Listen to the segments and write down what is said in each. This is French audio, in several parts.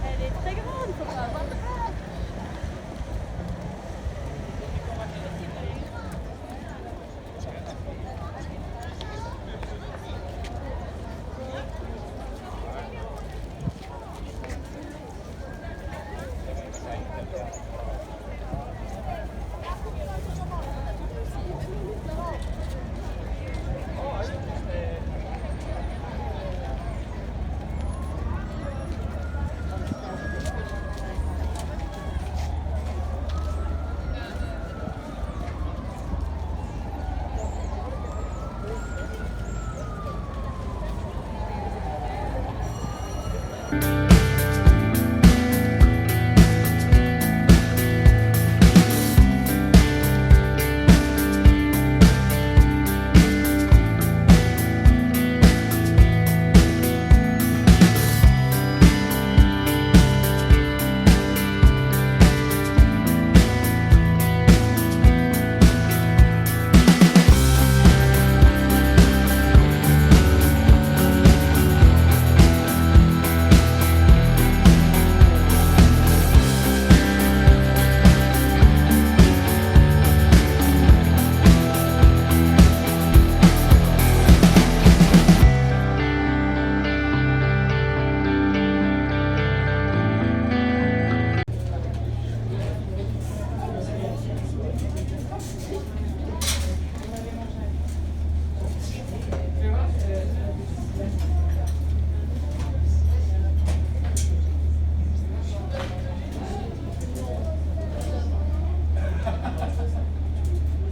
Elle est très grande, faut pas avoir peur.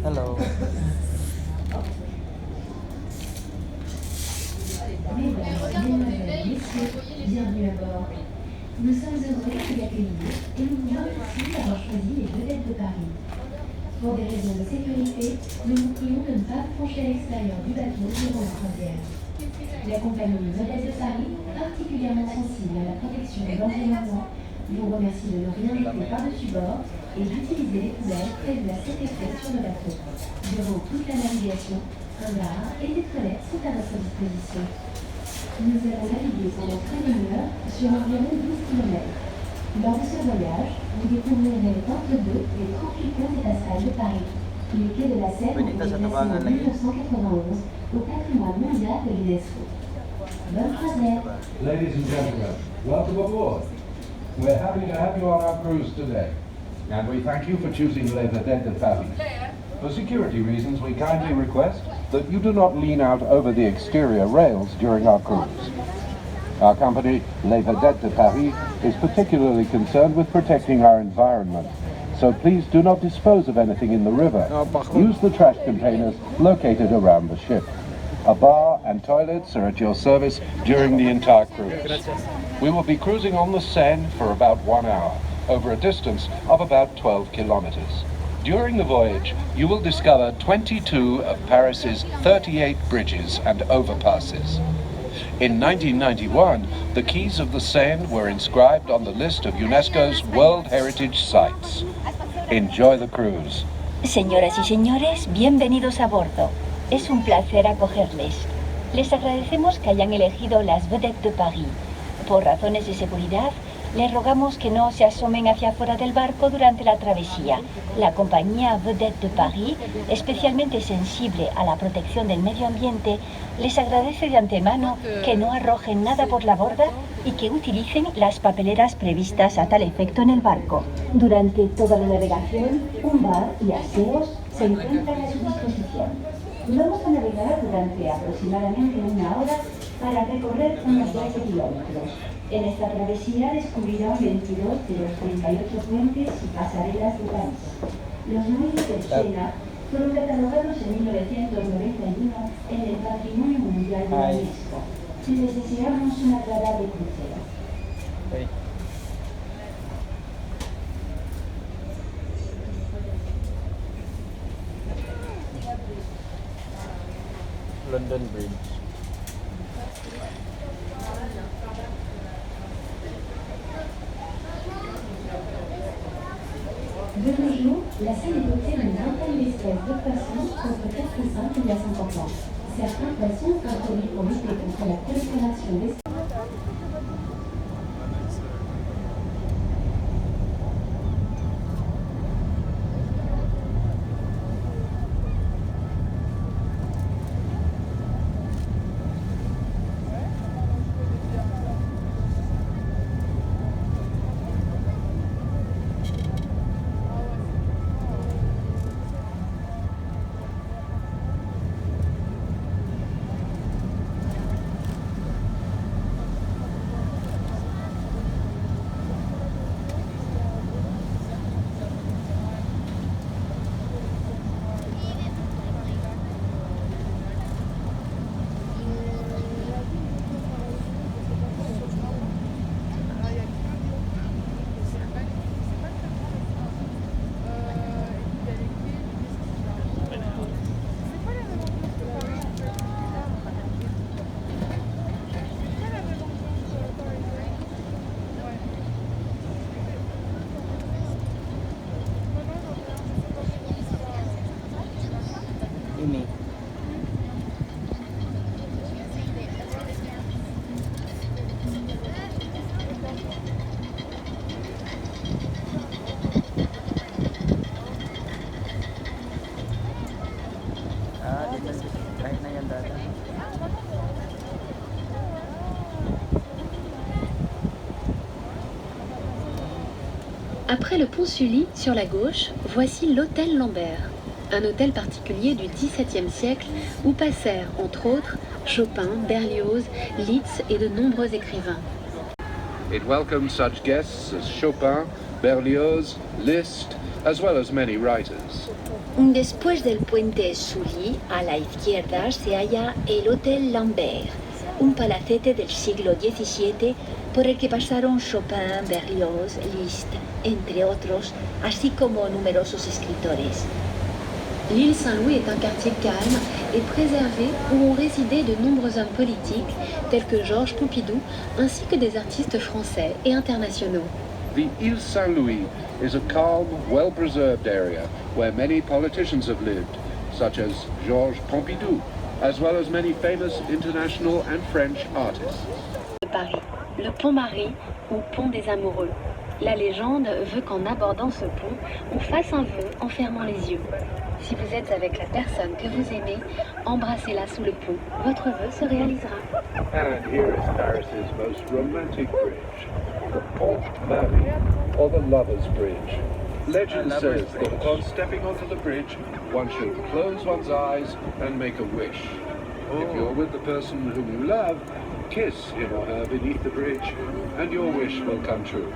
Hello. Bienvenue à bord. Nous sommes heureux de vous accueillir et nous vous remercions d'avoir choisi les vedettes de Paris. Pour des raisons de sécurité, nous vous prions de ne pas franchir l'extérieur du bateau durant la croisière. La compagnie Vedettes de Paris, particulièrement sensible à la protection de l'environnement, vous remercie de ne rien jeter par-dessus bord et d'utiliser les poubelles prévues à cet effet sur le bateau. Durant toute la navigation, un bar et des toilettes sont à votre disposition. Nous allons naviguer pendant 13 heures sur environ 12 km. Lors de ce voyage, vous découvrirez entre 2 et 38 ponts et passerelles de Paris. Les quais de la Seine ont été classés en 1991 au patrimoine mondial de l'UNESCO. Bonne croisière. Ladies and gentlemen, welcome aboard. We're happy to have you on our cruise today, and we thank you for choosing Les Vedettes de Paris. For security reasons, we kindly request that you do not lean out over the exterior rails during our cruise. Our company, Les Vedettes de Paris, is particularly concerned with protecting our environment, so please do not dispose of anything in the river. Use the trash containers located around the ship. A bar and toilets are at your service during the entire cruise. We will be cruising on the Seine for about 1 hour, over a distance of about 12 kilometers. During the voyage, you will discover 22 of Paris's 38 bridges and overpasses. In 1991, the quays of the Seine were inscribed on the list of UNESCO's World Heritage Sites. Enjoy the cruise. Señoras y señores, bienvenidos a bordo. Es un placer acogerles. Les agradecemos que hayan elegido las Vedettes de Paris. Por razones de seguridad, les rogamos que no se asomen hacia afuera del barco durante la travesía. La compañía Vedettes de Paris, especialmente sensible a la protección del medio ambiente, les agradece de antemano que no arrojen nada por la borda y que utilicen las papeleras previstas a tal efecto en el barco. Durante toda la navegación, un bar y aseos se encuentran a su disposición. Vamos a navegar durante aproximadamente 1 hora para recorrer unos 12 kilómetros. En esta travesía descubrirán 22 de los 38 puentes y pasarelas de París. Los muelles del Sena Fueron catalogados en 1991 en el Patrimonio Mundial de la Ay. UNESCO. Les deseamos una agradable crucero. Hey. London Bridge. De nos jours, la Seine est dotée d'une vingtaine d'espèces de poissons contre 4 ou 5 il y a 50 ans. Certains poissons introduits pour lutter contre la prolifération des Ini. Dito. Kahit na yan dati. Après le pont Sully, sur la gauche, voici l'hôtel Lambert, un hôtel particulier du XVIIe siècle où passèrent, entre autres, Chopin, Berlioz, Liszt et de nombreux écrivains. It welcomes such guests as Chopin, Berlioz, Liszt, as well as many writers. Después del puente Sully, a la izquierda se halla el Hotel Lambert, un palacete del siglo XVII por el que pasaron Chopin, Berlioz, Liszt, entre otros, así como numerosos escritores. L'île Saint-Louis est un quartier calme et préservé où ont résidé de nombreux hommes politiques tels que Georges Pompidou ainsi que des artistes français et internationaux. The Ile Saint-Louis is a calm, well-preserved area where many politicians have lived, such as Georges Pompidou, as well as many famous international and French artists. De Paris, le pont Marie ou pont des amoureux. La légende veut qu'en abordant ce pont, on fasse un vœu en fermant les yeux. Si vous êtes avec la personne que vous aimez, embrassez-la sous le pont. Votre vœu se réalisera. And here is Paris's most romantic bridge, the Pont Marie, or the Lover's Bridge. Legend says that upon stepping onto the bridge, one should close one's eyes and make a wish. If you're with the person whom you love, kiss him or her beneath the bridge, and your wish will come true.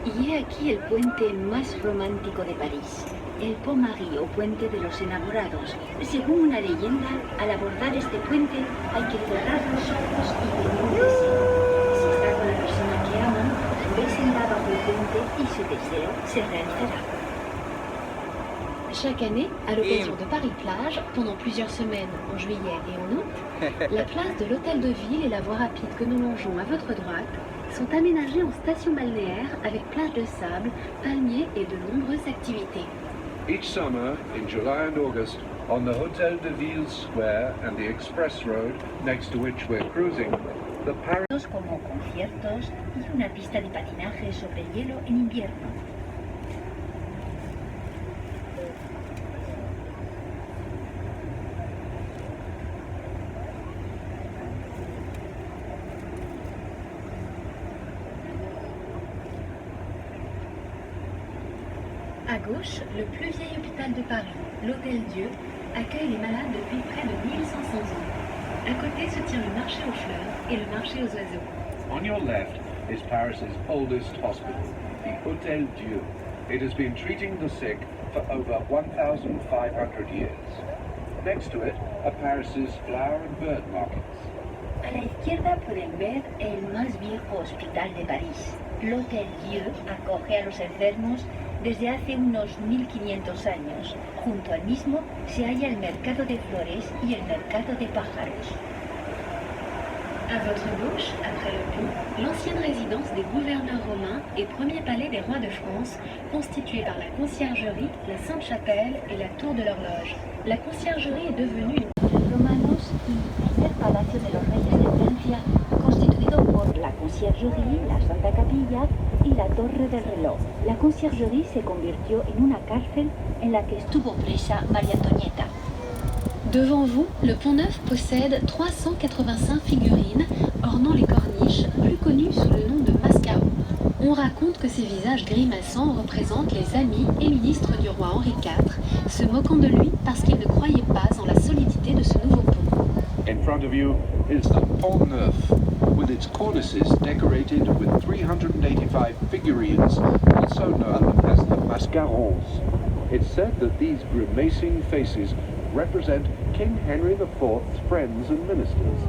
Y he aquí el puente más romántico de París, el Pont Marie o Puente de los Enamorados. Según una leyenda, al abordar este puente hay que cerrar los ojos y pedir un deseo. Si está con la persona que aman, bésenla bajo el puente y su deseo se realizará. Chaque année, à l'occasion de Paris-Plage, pendant plusieurs semaines en juillet et en août, la place de l'Hôtel de Ville et la voie rapide que nous longeons à votre droite sont aménagées en station balnéaire avec plage de sable, palmiers et de nombreuses activités. Each summer, in July and August, on the Hotel de Ville Square and the Express Road, next to which we're cruising, the Paris Como conciertos y una pista de patinaje sobre hielo en invierno. À gauche, le plus vieil hôpital de Paris, l'Hôtel Dieu, accueille les malades depuis près de 1500 ans. À côté se tient le marché aux fleurs et le marché aux oiseaux. On your left is Paris's oldest hospital, the Hotel Dieu. It has been treating the sick for over 1,500 years. Next to it are Paris's flower and bird markets. A la izquierda pueden ver el más viejo hospital de París. L'Hôtel Dieu acoge a los enfermos desde hace unos 1500 años. Junto al mismo se halla el mercado de flores y el mercado de pájaros. À votre gauche, après le pont, l'ancienne résidence des gouverneurs romains et premier palais des rois de France, constituée par la conciergerie, la Sainte-Chapelle et la tour de l'horloge. La conciergerie est devenue Los romanos y primer palacio de los reyes de Francia, constituido por la conciergerie, la Santa Capilla y la Torre del Reloj. La conciergerie se convirtió en una cárcel en la que estuvo presa María Antonieta. Devant vous, le Pont-Neuf possède 385 figurines ornant les corniches, plus connues sous le nom de mascarons. On raconte que ces visages grimaçants représentent les amis et ministres du roi Henri IV, se moquant de lui parce qu'ils ne croyaient pas en la solidité de ce nouveau pont. In front of you is the Pont Neuf, with its cornices decorated with 385 figurines, also known as the mascarons. It's said that these grimacing faces represent King Henry IV's friends and ministers,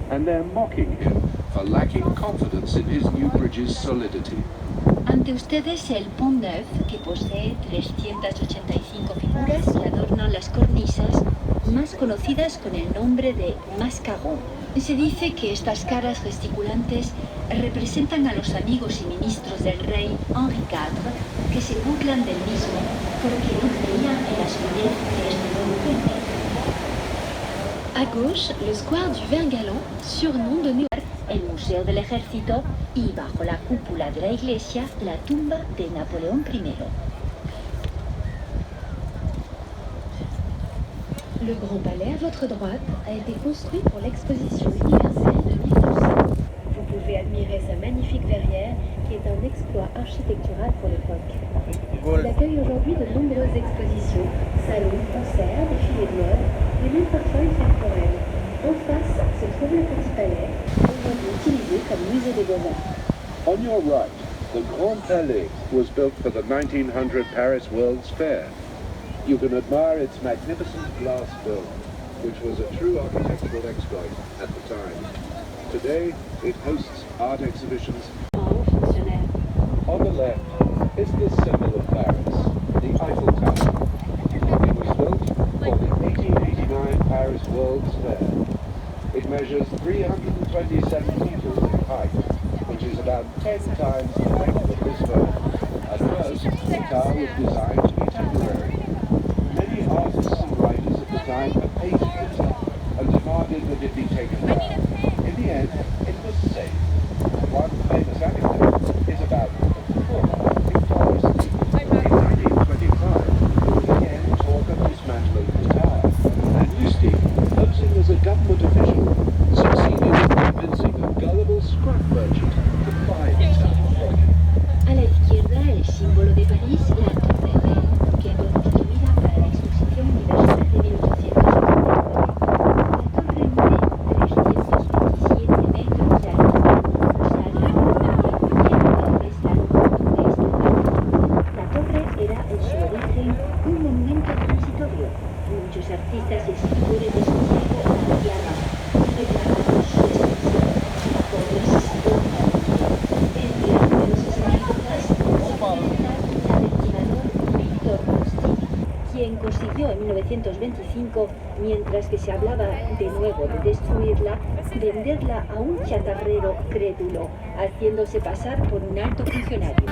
and they're mocking him for lacking confidence in his new bridge's solidity. Ante ustedes el Pont Neuf, que posee 385 figuras que adornan las cornisas, más conocidas con el nombre de mascarons. Se dice que estas caras gesticulantes representan a los amigos y ministros del rey Henri IV, que se burlan del mismo porque no creían en la solidez de este nuevo puente. À gauche, le square du Vert Galant, surnom donné El Museo del Ejército y bajo la cúpula de la iglesia, la tumba de Napoleón I. Le Grand Palais à votre droite a été construit pour l'exposition universelle de 1900. Vous pouvez admirer sa magnifique verrière qui est un exploit architectural pour l'époque. Il accueille aujourd'hui de nombreuses expositions, salons, concerts, défilés de mode et même parfois une fête foraine. En face se trouve le Petit Palais, aujourd'hui utilisé comme musée des beaux-arts. On your right, the Grand Palais was built for the 1900 Paris World's Fair. You can admire its magnificent glass dome, which was a true architectural exploit at the time. Today, it hosts art exhibitions. On the left is the symbol of Paris, the Eiffel Tower. It was built for the 1889 Paris World's Fair. It measures 327 meters in height, which is about 10 times the length of this road. At first, the tower was designed to be temporary. Many artists and writers at the time opposed it and demanded that it be taken down. In the end, it was saved. One famous anecdote is about the performer Victoria's Secret. In 1925, there was again talk of dismantling the tower, and Eustie, posing as a government official, succeeded in convincing a gullible scrap merchant to buy the tower. A la izquierda, el símbolo de París, la Torre Eiffel, que fue construida para la exposición universal de 1889. La torre mide 327 metros de altura, o sea, la torre era en su origen un monumento transitorio. Muchos artistas y escultores de su tiempo ampliaban y declaraban su extensión. La torre se situó entre los 62 Víctor Constí, quien consiguió en 1925, mientras que se hablaba de nuevo de destruirla, venderla a un chatarrero crédulo, haciéndose pasar por un alto funcionario.